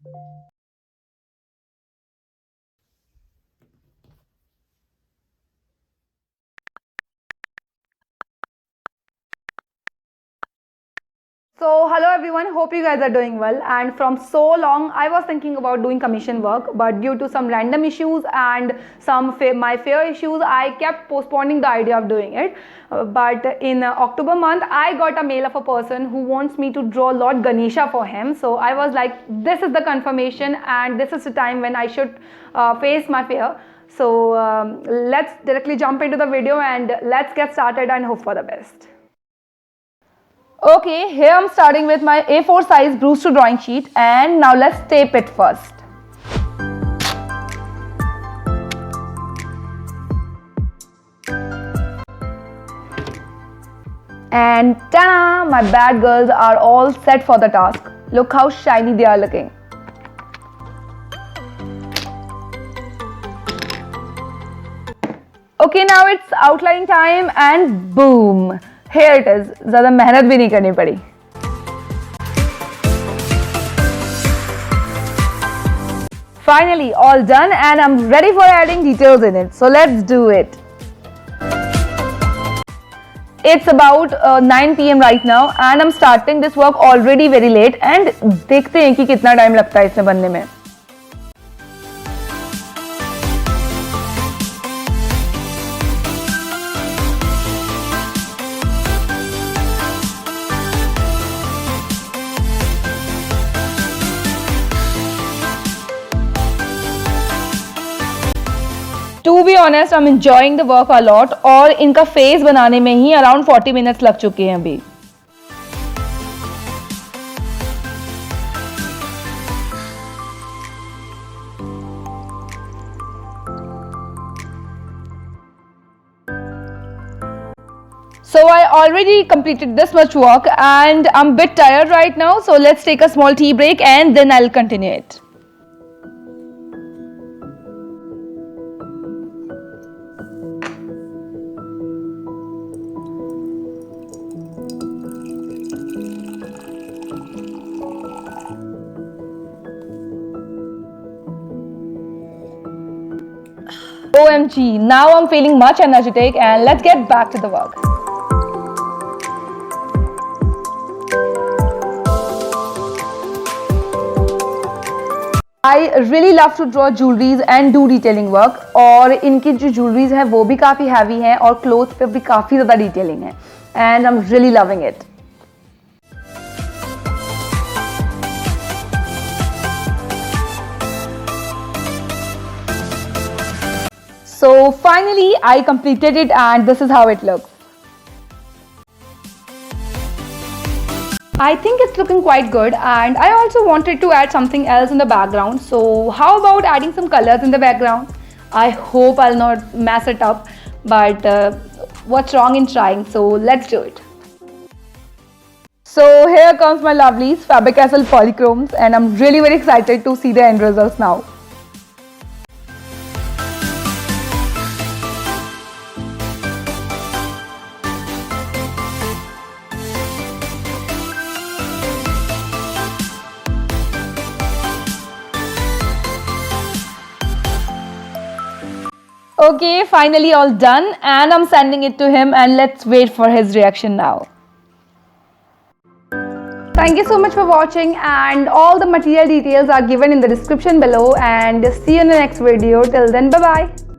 So, hello everyone, hope you guys are doing well. And from so long, I was thinking about doing commission work, but due to some random issues and my fear issues, I kept postponing the idea of doing it. But in October month, I got a mail of a person who wants me to draw Lord Ganesha for him. So, I was like, this is the confirmation, and this is the time when I should face my fear. So, let's directly jump into the video and let's get started and hope for the best. Okay, here I'm starting with my A4 size brush to drawing sheet, and now let's tape it first. And ta-da! My bad girls are all set for the task. Look how shiny they are looking. Okay, now it's outlining time and boom! Here it is. ज़्यादा मेहनत भी नहीं करनी पड़ी. Finally, all done, and I'm ready for adding details in it. So let's do it. It's about 9 PM right now, and I'm starting this work already very late. And देखते हैं कि कितना टाइम लगता है इसमें बनने में. To be honest, I'm enjoying the work a lot और इनका फेस बनाने में ही around 40 minutes लग चुके हैं अभी. So I already completed this much work and I'm a bit tired right now. So let's take a small tea break and then I'll continue it. OMG, now I'm feeling much energetic and let's get back to the work. I really love to draw jewelries and do detailing work और इनकी जो jewelries है वो भी काफ़ी heavy हैं और clothes पे भी काफ़ी ज़्यादा detailing है and I'm really loving it. So finally I completed it and this is how it looks. I think it's looking quite good and I also wanted to add something else in the background. So how about adding some colors in the background? I hope I'll not mess it up, but what's wrong in trying? So let's do it. So here comes my lovely Faber-Castell polychromes and I'm really very excited to see the end results now. Okay, finally all done and I'm sending it to him and let's wait for his reaction now. Thank you so much for watching and all the material details are given in the description below and see you in the next video. Till then, bye bye.